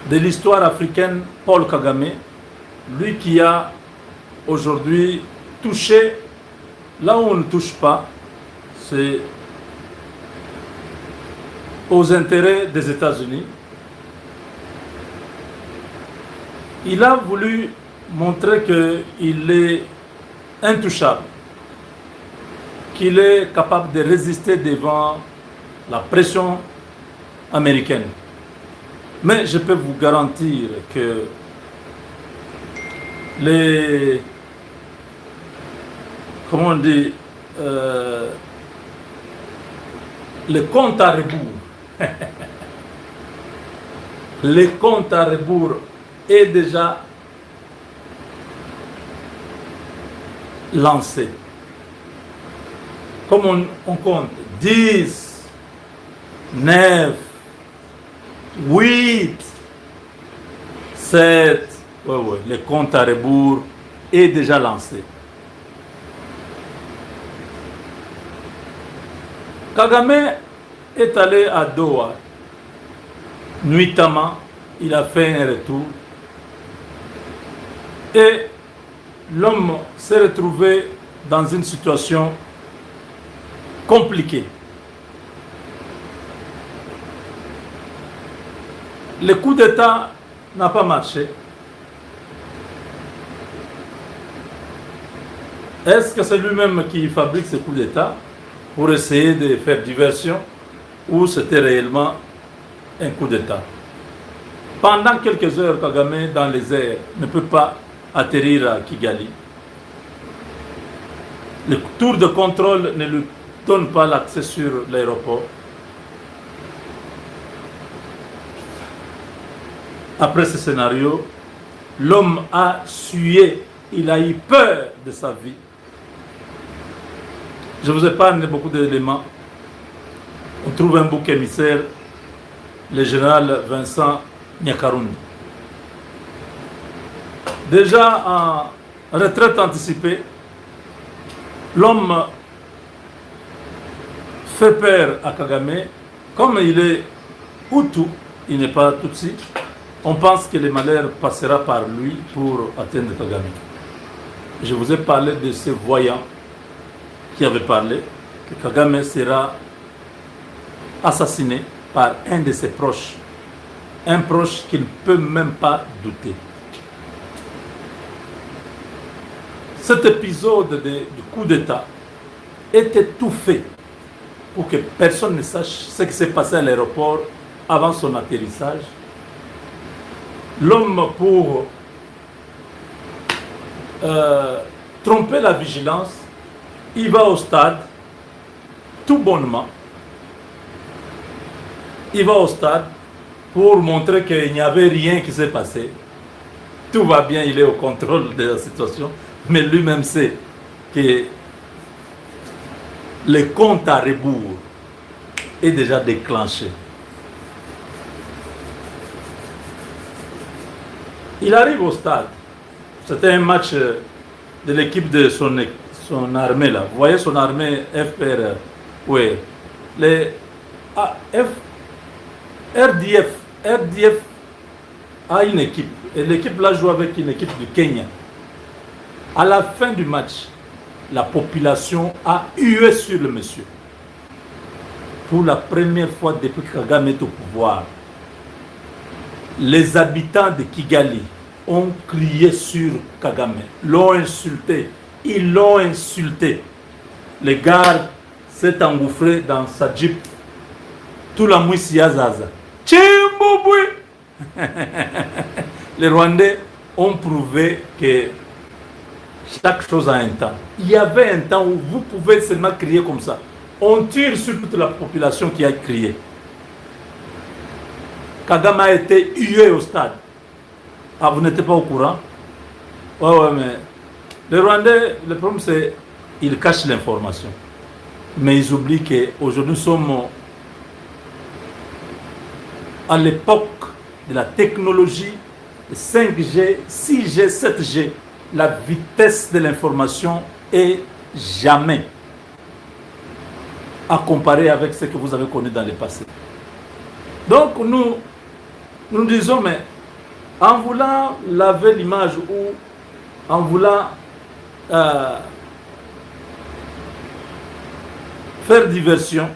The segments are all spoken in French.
de l'histoire africaine, Paul Kagame, lui qui a aujourd'hui touché là où on ne touche pas, c'est aux intérêts des États-Unis. Il a voulu montrer qu'il est intouchable, qu'il est capable de résister devant la pression américaine. Mais je peux vous garantir que les, comment on dit, les comptes à rebours, les comptes à rebours est déjà lancé. Comme on compte 10, 9, 8, 7, le compte à rebours est déjà lancé. Kagame est allé à Doha. Nuitamment, il a fait un retour. Et l'homme s'est retrouvé dans une situation compliquée. Le coup d'État n'a pas marché. Est-ce que c'est lui-même qui fabrique ce coup d'État pour essayer de faire diversion ou c'était réellement un coup d'État? Pendant quelques heures, Kagame dans les airs ne peut pas atterrir à Kigali. Le tour de contrôle ne lui donne pas l'accès sur l'aéroport. Après ce scénario, l'homme a sué, il a eu peur de sa vie. Je vous épargne beaucoup d'éléments. On trouve un bouc émissaire, le général Vincent Nyakarundi. Déjà en retraite anticipée, l'homme fait peur à Kagame. Comme il est Hutu, il n'est pas Tutsi, on pense que le malheur passera par lui pour atteindre Kagame. Je vous ai parlé de ce voyant qui avait parlé que Kagame sera assassiné par un de ses proches. Un proche qu'il ne peut même pas douter. Cet épisode du coup d'État était tout fait pour que personne ne sache ce qui s'est passé à l'aéroport avant son atterrissage. L'homme, pour tromper la vigilance, il va au stade, tout bonnement. Il va au stade pour montrer qu'il n'y avait rien qui s'est passé. Tout va bien, il est au contrôle de la situation, mais lui-même sait que le compte à rebours est déjà déclenché. Il arrive au stade. C'était un match de l'équipe de son armée là. Vous voyez son armée FPR, oui. Les RDF a une équipe. Et l'équipe là joue avec une équipe du Kenya. À la fin du match, la population a hué sur le monsieur. Pour la première fois depuis que Kagame est au pouvoir, les habitants de Kigali ont crié sur Kagame, l'ont insulté, ils l'ont insulté. Le gars s'est engouffré dans sa jeep, tout la mouissia zaza. Les Rwandais ont prouvé que chaque chose a un temps. Il y avait un temps où vous pouvez seulement crier comme ça. On tire sur toute la population qui a crié. Kagame a été hué au stade. Ah, vous n'êtes pas au courant? Ouais, mais les Rwandais, le problème c'est qu'ils cachent l'information. Mais ils oublient qu'aujourd'hui nous sommes à l'époque de la technologie de 5G, 6G, 7G. La vitesse de l'information est jamais à comparer avec ce que vous avez connu dans le passé. Donc nous disons, mais en voulant laver l'image ou en voulant faire diversion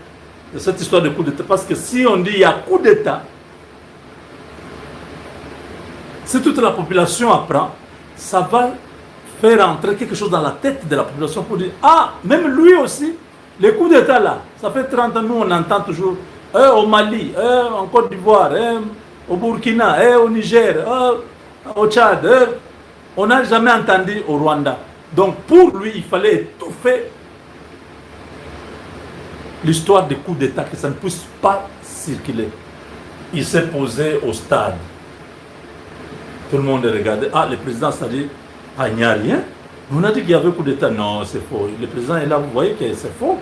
de cette histoire de coup d'État. Parce que si on dit il y a coup d'État, si toute la population apprend, ça va faire entrer quelque chose dans la tête de la population pour dire, ah, même lui aussi, les coups d'État là, ça fait 30 ans, nous on entend toujours, au Mali, en Côte d'Ivoire, au Burkina, au Niger, au Tchad, on n'a jamais entendu au Rwanda. Donc pour lui, il fallait étouffer l'histoire des coups d'État, que ça ne puisse pas circuler. Il s'est posé au stade. Tout le monde regardait. Ah, le président s'est dit, ah, il n'y a rien. On a dit qu'il y avait un coup d'État. Non, c'est faux. Le président est là, vous voyez que c'est faux.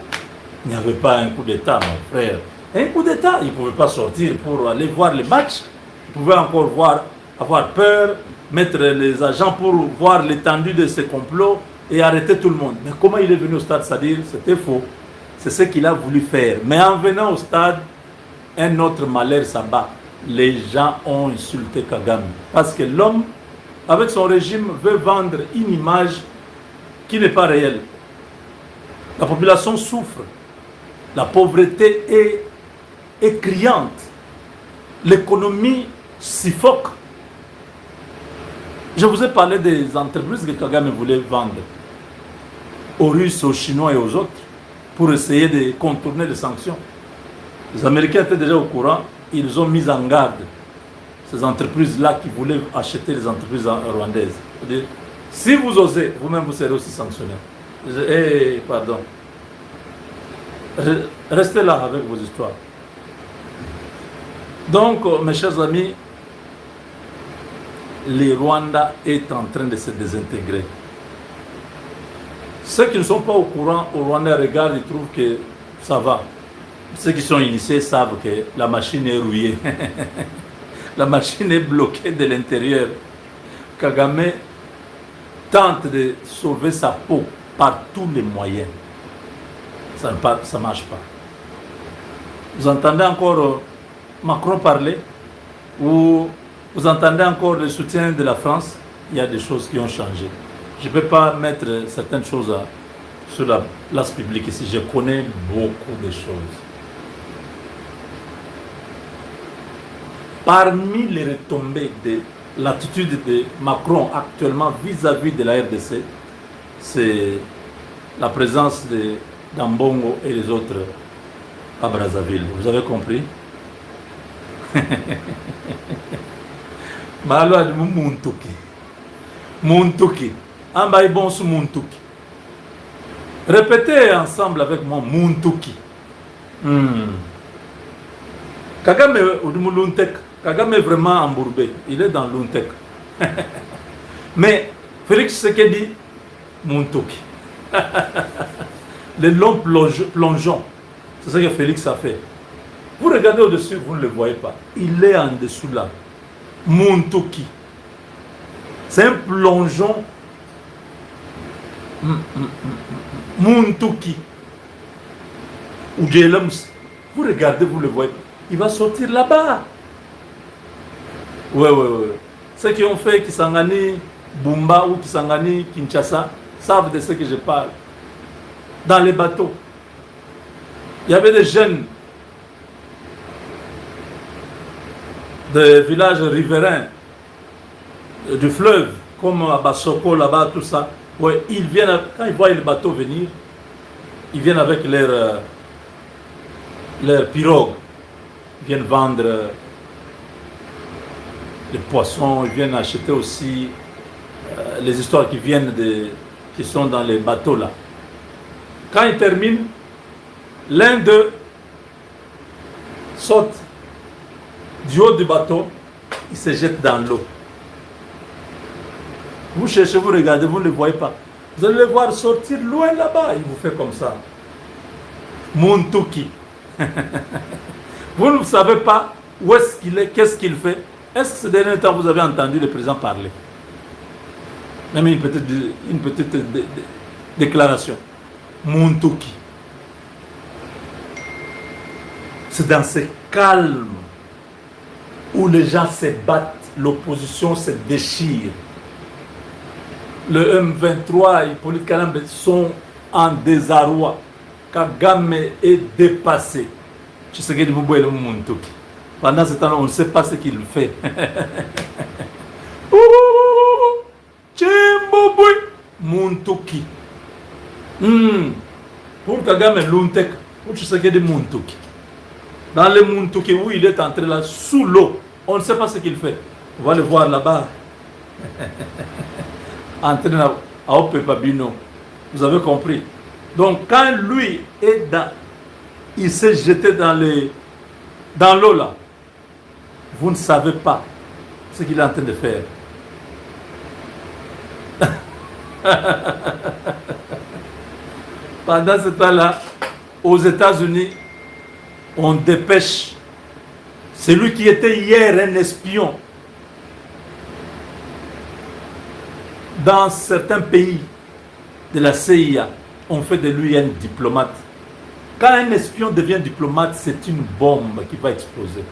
Il n'y avait pas un coup d'État, mon frère. Un coup d'État, il ne pouvait pas sortir pour aller voir les matchs. Il pouvait encore avoir peur, mettre les agents pour voir l'étendue de ces complots et arrêter tout le monde. Mais comment il est venu au stade, c'est-à-dire, c'était faux. C'est ce qu'il a voulu faire. Mais en venant au stade, un autre malheur s'abat. Les gens ont insulté Kagame. Parce que l'homme, avec son régime, veut vendre une image qui n'est pas réelle. La population souffre. La pauvreté est criante. L'économie suffoque. Je vous ai parlé des entreprises que Kagame voulait vendre aux Russes, aux Chinois et aux autres pour essayer de contourner les sanctions. Les Américains étaient déjà au courant, ils ont mis en garde ces entreprises-là qui voulaient acheter les entreprises rwandaises. C'est-à-dire, si vous osez, vous-même vous serez aussi sanctionné. Pardon. Restez là avec vos histoires. Donc, mes chers amis, le Rwanda est en train de se désintégrer. Ceux qui ne sont pas au courant au Rwanda regardent et trouvent que ça va. Ceux qui sont initiés savent que la machine est rouillée. La machine est bloquée de l'intérieur. Kagame tente de sauver sa peau par tous les moyens. Ça ne marche pas. Vous entendez encore Macron parler ou vous entendez encore le soutien de la France? Il y a des choses qui ont changé. Je ne peux pas mettre certaines choses sur la place publique ici. Je connais beaucoup de choses. Parmi les retombées de l'attitude de Macron actuellement vis-à-vis de la RDC, c'est la présence d'Ambongo et les autres à Brazzaville. Vous avez compris? Malo a dit Muntuki. Muntuki. Amba bon sous Muntuki. Répétez ensemble avec moi Muntuki. Kagame ou Luntek. Kagame est vraiment embourbé. Il est dans Luntek. Mais Félix Tshisekedi, Muntuki. Les longs plongeons. C'est ce que Félix a fait. Vous regardez au-dessus, vous ne le voyez pas. Il est en dessous là. Muntuki. C'est un plongeon. Muntuki. Ou Djelams. Vous regardez, vous le voyez. Il va sortir là-bas. Ouais. Ceux qui ont fait Kisangani, Bumba ou Kisangani, Kinshasa, savent de ce que je parle. Dans les bateaux. Il y avait des jeunes des villages riverains du fleuve, comme à Bassoko, là-bas, tout ça. Ouais, ils viennent, quand ils voient le bateau venir, ils viennent avec leur pirogue. Ils viennent vendre les poissons, ils viennent acheter aussi les histoires qui sont dans les bateaux là. Quand ils terminent, l'un d'eux saute du haut du bateau, il se jette dans l'eau. Vous cherchez, vous regardez, vous ne le voyez pas. Vous allez le voir sortir loin là-bas, il vous fait comme ça. Muntuki. Vous ne savez pas où est-ce qu'il est, qu'est-ce qu'il fait. Est-ce que ces derniers temps, vous avez entendu le président parler? Même une petite déclaration. Muntuki. C'est dans ce calme où les gens se battent l'opposition se déchire. Le M23 et Hippolyte Kalambe sont en désarroi. Kagame est dépassé. Tshisekedi Mubwele Muntuki. Pendant ce temps, on ne sait pas ce qu'il fait. Chimbubwe Muntuki. Pour Kagame Luntek, pour Tshisekedi Muntuki. Dans le Muntuki où il est entré là, sous l'eau, on ne sait pas ce qu'il fait. On va le voir là-bas. Entré à Opepabino. Vous avez compris. Donc quand lui est dans, il s'est jeté dans l'eau là, vous ne savez pas ce qu'il est en train de faire. Pendant ce temps-là, aux États-Unis, on dépêche celui qui était hier un espion dans certains pays de la CIA. On fait de lui un diplomate. Quand un espion devient diplomate, c'est une bombe qui va exploser.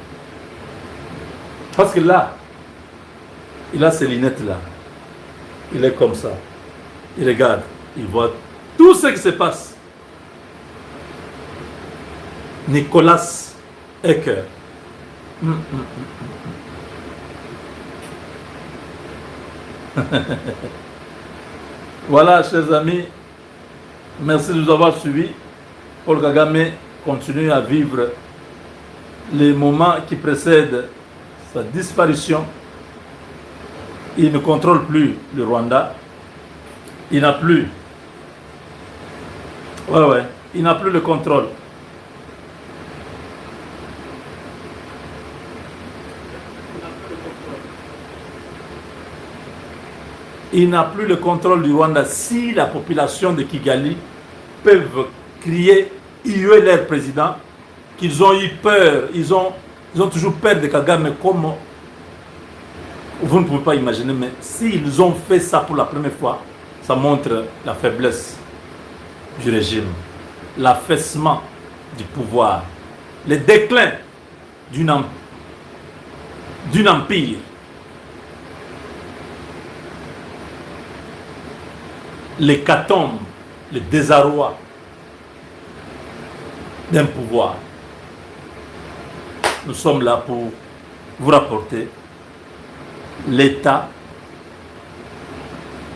Parce que là, il a ses lunettes là. Il est comme ça. Il regarde, il voit tout ce qui se passe. Nicolas Ecker. Voilà, chers amis, merci de nous avoir suivis. Paul Kagame continue à vivre les moments qui précèdent sa disparition. Il ne contrôle plus le Rwanda. Il n'a plus. Il n'a plus le contrôle. Il n'a plus le contrôle du Rwanda. Si la population de Kigali peuvent crier, huer leur président, qu'ils ont eu peur, ils ont toujours peur de Kagame, comme vous ne pouvez pas imaginer, mais s'ils ont fait ça pour la première fois, ça montre la faiblesse du régime, l'affaissement du pouvoir, le déclin d'un empire. L'hécatombe, le désarroi d'un pouvoir. Nous sommes là pour vous rapporter l'état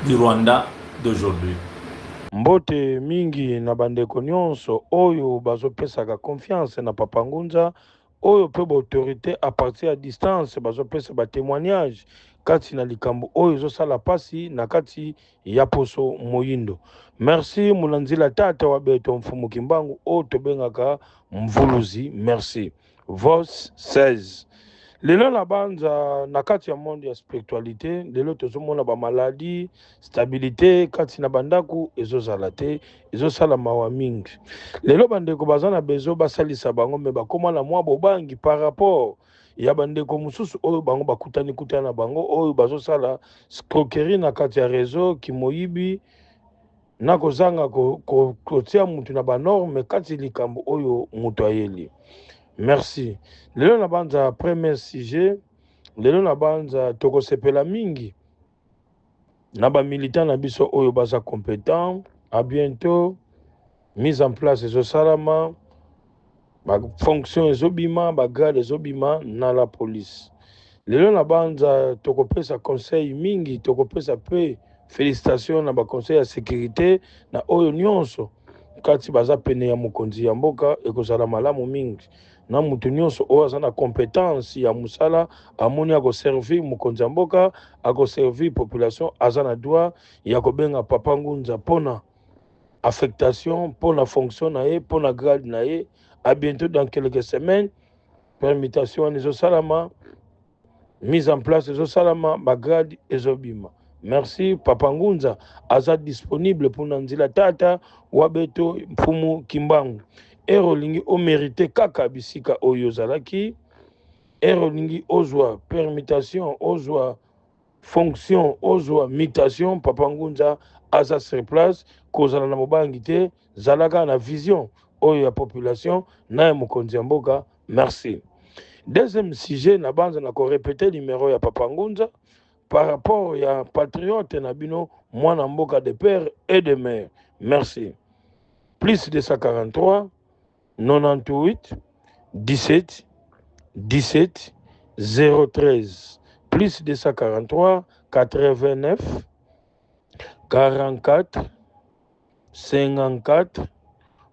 du Rwanda d'aujourd'hui. Mbote mingi na bandeko nyonso oyo bazopesaka confiance na Papa Ngunza, oyo pe ba autorité à partir à distance bazopesa ba témoignage kati na likambo oyo ezosala pasi na kati ya poso moyindo. Merci Mulanzila tata wa beto mfumu Kimbangu o tobengaka mvuluzi. Merci. Vos 16. Lelo na banza na kati ya monde ya spiritualité, lelo tozomona ba maladie, stabilité kati na bandaku ezozala te, ezosala mawa mingi. Lelo bandeko bazana bezo basalisa bango me bakoma na mwa bobangi par rapport ya bandeko mususu oyo bango bakutani kutana bango oyo bazosala escroquerie na kati ya réseau kimoyibi na kozanga kotia mutu na banorme kati likambo oyo mutu ayeli. Merci. Lelo na banza premier sujet, lelo na banza tokosepela mingi na ba militant na biso oyo baza compétent. À bientôt. Mise en place ezosalama, ba fonction ezobima, ba garde ezobima na la police. Lelo na banza tokopesa conseil mingi, tokopesa pe félicitations na ba conseil ya sécurité na oyo nyonso kati baza pene ya mokonzi ya mboka ekozala malamu mingi. Na mutu nyonso oyo aza na compétence ya musala amoni akoservir mokonzi ya mboka, akoservir population, aza na droit ya kobenga Papa Ngunza pona affectation, pona fonction na ye, pona grade na ye. À bientôt dans quelques semaines. Permutation ezosalama, mise en place ezosalama, bagrade ezobima. Merci. Papa Ngunza aza disponible pour Nanzila tata wabeto mfumu Kimbangu. Erolingi o mérité kaka bisika oyo zalaki. Erolingi ozwa permutation, ozwa fonction, ozwa mutation. Papa Ngunza aza sur place kozala na mobangi te, zalaka na vision oyo ya population na ya mokonzi ya mboka. Merci. Deuxième sujet, na banza na ko répéter numéro ya Papa Ngunza par rapport ya patriote na bino mwana mboka de père et de mère. Merci. Plus 243 98 17 17 013. Plus 243 89 44 54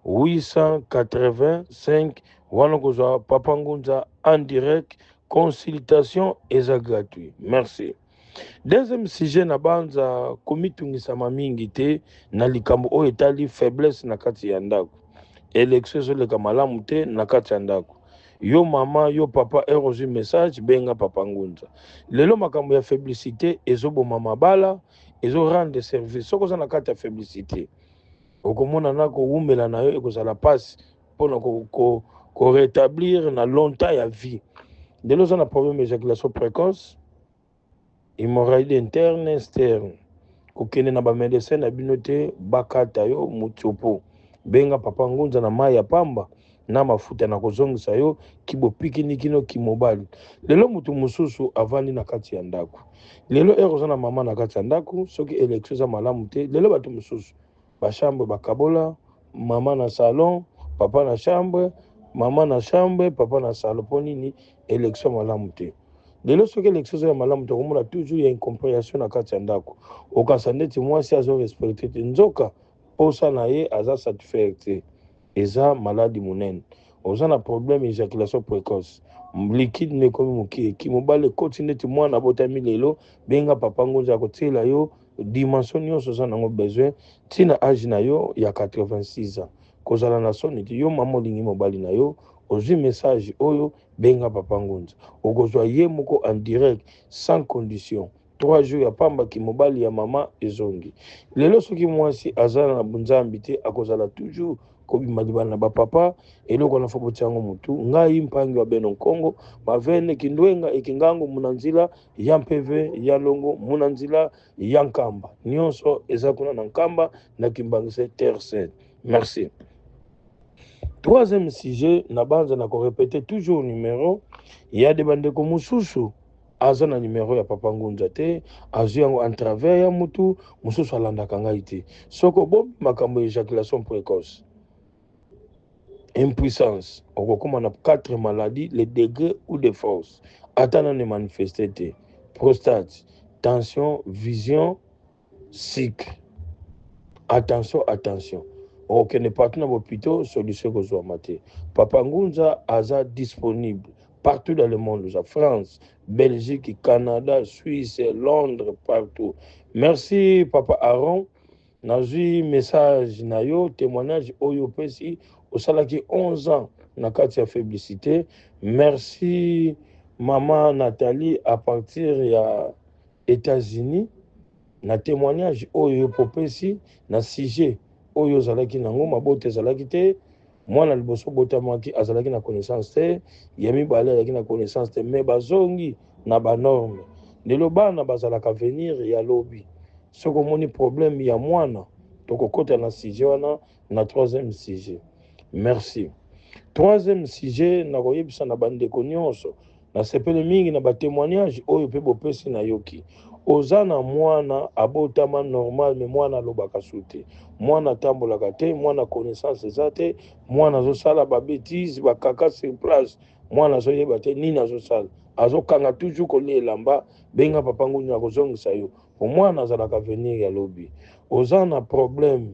885. Wana kozwa Papa Ngunza en direct. Consultation est gratuite. Merci. Deuxième sujet na banza komitungisama mingi te na likambo oyo etali faiblesse na kati ya ndako. Élection ezoleka malamu te na kati ya ndako. Yo mama, yo papa erozi message benga Papa Ngunza. Lelo makambo ya faiblicité ezoboma mabala, ezo rendre service. Soko za na kati ya faiblicité. Okomona na ko umela na yo ekozala passe pona ko rétablir na longtemps ya vie. Lelo za na problème d'éjaculation précoce, hémorroïde interne, externe. Kokene na ba médecin na bino te bakata yo mutiopo. Benga Papa Ngunza na mai ya pamba na mafuta na kozongisa yo kibopikini kino kimobali. Lelo mutu mususu avandi na kati ya ndako. Lelo eroza na mama na kati ya ndako, soki élection za malamu te, lelo batu mususu ba chambre bakabola, mama na salon, papa na chambre, mama na chambre, papa na salon, ponini élection malamu te. Lelo soki élection za malamu te, komona toujours ya incompréhension na kati ya ndako. Okasa ndeti mwasi azo respecter te nzoka posa na ye aza satisfaire te. Eza maladie monene. Oza na problème éjaculation précoce. Liquide ne komi mukie ki mobale koti ndeti mwana botami lelo benga Papa Ngunza kotiela yo dimension nyonso oza nango besoin tina age na yo ya 86 ans. Kozala na soni te yo mama olingi mobali na yo ozwi message oyo benga Papa Ngunza. Okozwa ye moko en direct sans condition. 3 jours ya pamba ki mobali ya mama ezongi. Lelo soki mwasi azala na bunzambi te akozala toujours kobima libana na bapapa eloko na fobo tiango mutu ngai mpangi wa beno Kongo bavene kindwenga ekingango munanzila ya mpeve ya longo munanzila ya nkamba nyonso eza kuna na nkamba na kimbangise terre sainte. Merci. Troisième sujet na banza na ko répéter toujours numéro ya de bandeko mususu aza na numéro ya Papa Ngunza te azwi yango en travers ya mutu mususu alandaka ngai te soko bobi makambo éjaculation précoce impuissance okokoma na 4 maladies les degrés ou de force atana ne manifester te prostate tension vision cycle. Attention okende partout na hôpital solution kozwa mate. Papa Ngunza aza disponible partout dans le monde, France, Belgique, Canada, Suisse, Londres, partout. Merci Papa Aaron. Nazui message na yo, témoignage oyo pesi osalaki 11 ans na kati ya faiblicité. Merci Maman Nathalie à partir ya États-Unis. Na témoignage oyo popesi na sujet oyo zalaki nango mabote zalaki te. Mwana liboso botamaki azalaki na connaissance te, yemi bale azalaki na connaissance te, mais bazongi na ba norme. Lelo bana bazalaka venir ya lobi. Soko moni problème ya mwana, toko kota na sujet wana na troisième sujet. Merci. Troisième sujet na koyebisa na bandeko nyonso, na sepele mingi na ba témoignage oyo pe bopesi na yoki. Ozana mwana abotama normal mais mwana lobaka sute. Mwana tambolaka te, mwana connaissance eza te, mwana azosala ba bêtises, ba kaka sur place. Mwana azoyeba te nini azosala. Azokanga toujours kolia elamba, benga Papa Ngunza kozongisa yo. Po mwana azalaka venir ya lobi. Ozana problème,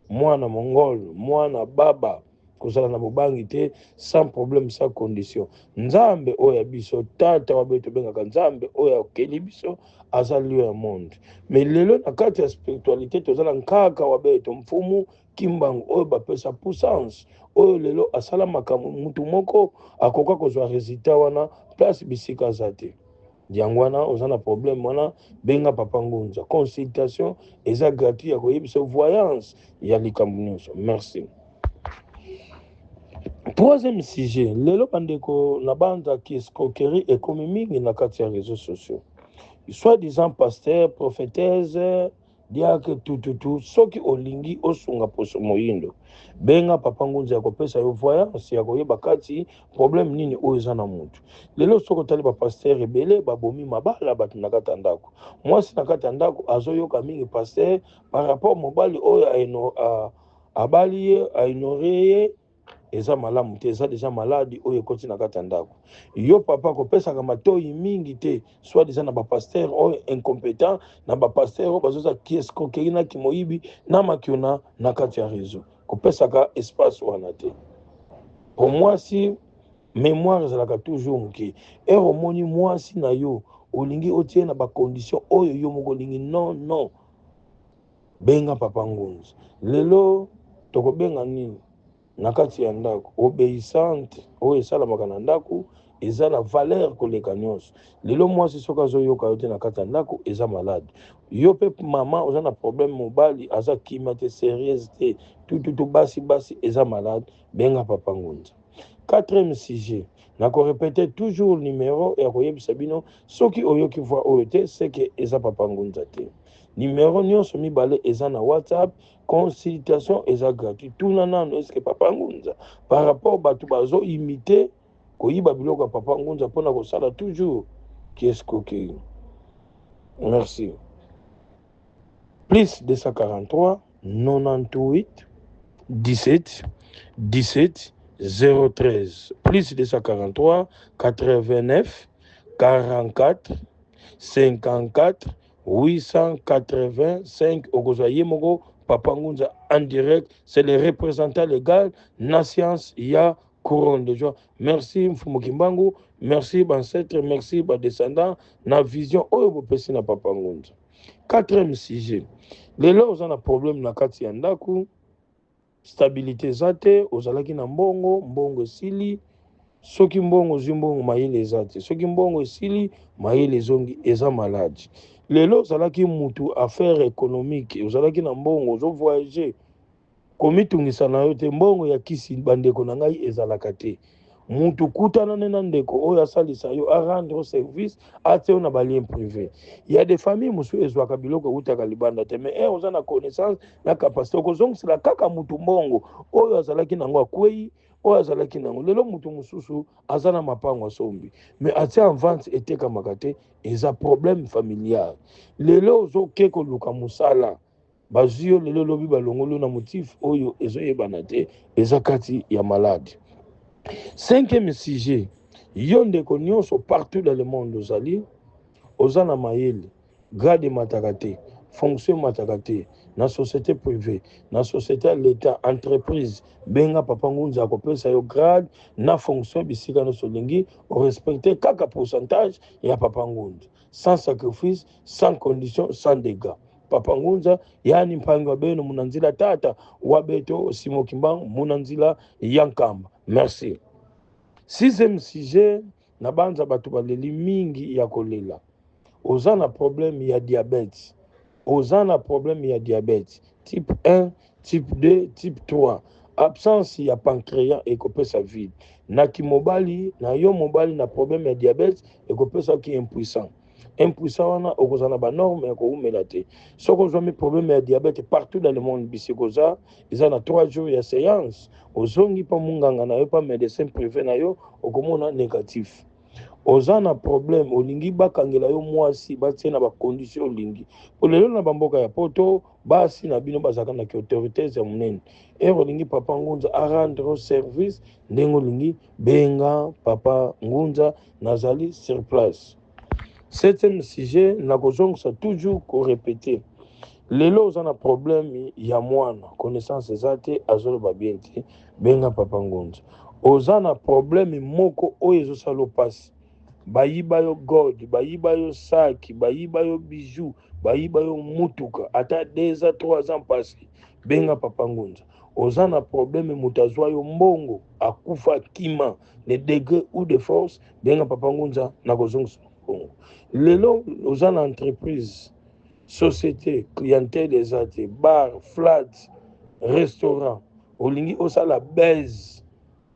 mwana mongol, mwana baba, kozala na bobangi te sans problème sans condition. Nzambe oya biso tata wabeto bengaka nzambe oya okeli biso azali ya monde. Mais lelo na kati ya spiritualité tozala nkaka wabeto mfumu kimbango oyo bapesa puissance oyo lelo asala makambo mutu moko akoka kozwa résultat wana place bisika zate. Yango wana ozana problème wana benga Papa Ngunza. Consultation eza gratuit ya koyebisa voyance ya likambo nyonso. Merci. Troisième sujet, lelo bandeko na banda ki escroquerie économique na kati ya réseaux sociaux. Soit disant pasteur, prophétesse, diake tututu soki olingi osunga poso moyindo benga papa ngunza ya kopesa yo voyance ya koyeba kati problème nini oyo eza na mutu. Lelo soki otali bapaster ebele babomi mabala bato na kati ya ndako, mwasi na kati ya ndako azoyoka mingi paster par rapport mobali oyo abali ye ainore ye, eza malamu te, eza deja maladi oyo ekoti na kati ya ndako. Yo papa kopesaka matoyi mingi te, soit deja na bapaster oyo incompétent, na bapaster oyo bazoza escroquerie na kimoyibi na makiona na kati ya réseau, kopesaka espace wana te. Po mwasi mémoire ezalaka toujours moke, omoni mwasi na yo olingi otie na bacondition oyo yo moko olingi, non benga papa ngunza. Lelo tokobenga nini na kati ya ndako obéissante oyo esalamaka na ndako eza na valeur koleka nyonso. Lelo mwasi soki azoyoka yo te na kati ya ndako eza malade. Yo pe mama oza na problème mobali aza kima te, sérieuse te, tututu basi eza malade, benga papa ngunza. Quatrième sujet, nako répéter toujours numéro ya koyebisa bino soki oyoki voix oyo te seke eza papa ngunza te. Numéro nyonso mibale eza na WhatsApp, consultation eza gratuit. Tuna nano eske papa ngunza par rapport bato bazo imiter koyiba biloko ya papa ngunza pona kosala toujours qui escroquerie. Merci. Plus 243 98 17 17 013 plus 243 89 44 54 885. Okozwa moko papa ngunza en direct, c'est le représentant légal na science ya couronne de joie. Merci mfumu kimbangu, merci ancêtre, merci descendant na vision oyo bopesi na papa ngunza. Quatrième sujet, lelo oza na problème na kati ya ndako, stabilité zate, ozalaki na mbongo esili, soki mbongo zimbongo mayele zate, soki mbongo esili mayele zongi eza malade. Lelo ozalaki mutu affaire économique, ozalaki na mbongo ozo voyager, komitungisa na yo te mbongo ya kisi bandeko na ngai ezalaka te. Mutu kutana na ndeko oyo asalisa yo a rendre service ate na balien privé. Il y a des familles musu ezwaka biloko utaka libanda te, mais oza na connaissance na capacité kozongisela kaka mutu mbongo oyo azalaki nango akwei oyo azalaki nango. Lelo mutu mususu aza na mapango asombi, mais atia en vente etekamaka te, eza problème familial. Lelo ozoke koluka musala bazio lelo lobi balongolo na motif oyo ezoyebana te, eza kati ya malade. Cinquième sujet, yo ndeko nyonso partout dans le monde ozali oza na mayele, grade mataka te, fonction mataka te, na société privée, na société à l'état, entreprise, benga papa ngunza akopesa yo grade na fonction bisika no solingi o respecter kaka pourcentage ya papa ngunza, sans sacrifice, sans condition, sans dégâts. Papa ngunza yani mpango beno munanzila tata wabeto Simo Kimbangu munanzila yankamba. Merci. Sixième sujet, na banza batu baleli mingi ya kolela. Oza na problème ya diabète. Oza na problème ya diabète. Type 1, type 2, type 3. Absence ya pancréas ekopesa vide. Na ki mobali, na yo mobali na problème ya diabète ekopesa ki impuissant. Impuissant wana okozana ba norme ya koumela te. Soko zomi problème ya diabète partout dans le monde bisikoza, ils na 3 jours ya séance. Ozongi pa munganga na yo pa médecin privé na yo okomona négatif. Ozana problème olingi bakangela yo mwasi batie na ba condition olingi. Olelo na bamboka ya poto basi na bino bazaka na ki autorité ya munene. Olingi papa ngunza a rendre service ndengo olingi benga papa ngunza nazali sur place. Septième sujet, na kozongisa toujours ko répéter. Lelo ozana problème ya mwana, connaissance ezate azoloba bien te, benga papa ngunza. Ozana problème moko oyo ezosala pasi. Bayiba yo gold, bayiba yo saki, bayiba yo bijou, bayiba yo mutuka, ata 2 à 3 ans passé, benga papa ngunza. Ozana problème mutazwa yo mbongo, akufa kima, les degrés ou de force, benga papa ngunza na kozongisa. Lelo ozana entreprise, société, clientèle des arts, bar, flat, restaurant, olingi osala baise,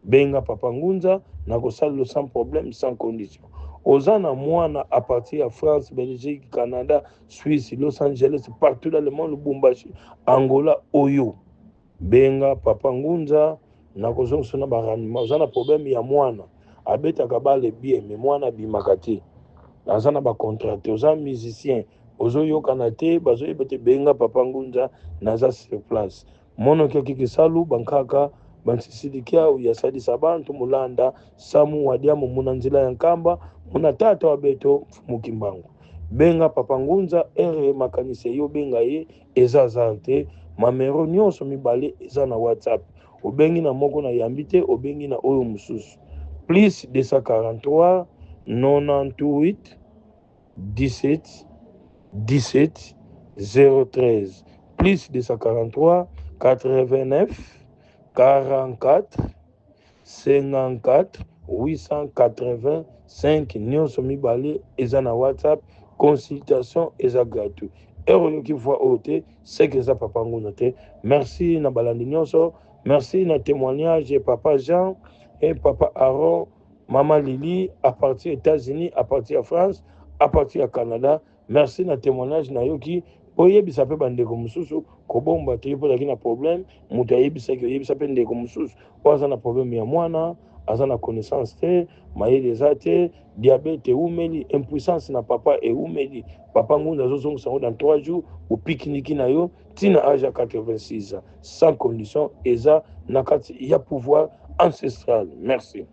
benga papa ngunza na kosala sans problème, sans condition. Ozana Moana à partir de France, Belgique, Canada, Suisse, Los Angeles, partout dans le monde, Lubumbashi, Angola, Oyo. Benga, Papa Ngunza, nakozong sona baranima. Ozana problème ya Moana. Abeta kabale bien, mais Moana bimakati. Ozana ba contracté, ozana musicien. Ozo yokanate, bazo ebete Benga, Papa Ngunza, naza sur place. Mono kiki salu, bankaka, bansisidikia uyasadi sabantu mulanda samu wadiamu munanzila yankamba munatata wabeto mukimbangu benga Papa Ngunza ere makanise yo benga ye eza zante mamero nyonso mibale eza na WhatsApp obengi na moko na yambite obengi na oyo mususu plus 243 98 17 17 013 plus 243 89 44 54 885 nyonso mibale eza na WhatsApp consultation eza gratuit euro qui voit ote c'est que ça Papa Ngunza te merci na balandi nyonso merci na témoignage Papa Jean et Papa Aaron Maman Lily à partir des États-Unis à partir de France à partir du Canada merci na témoignage na yoki oyebisa pe bandeko mususu kobomba te po na problème mutu ayebisa ke oyebisa pe ndeko mususu oza na problème ya mwana aza na connaissance te mayele eza te diabète eumeli impuissance na papa eumeli Papa Ngunza azozongisa ngo dans 3 jours opikiniki na yo tina âge ya 86 ans sans condition eza na kati ya pouvoir ancestral merci.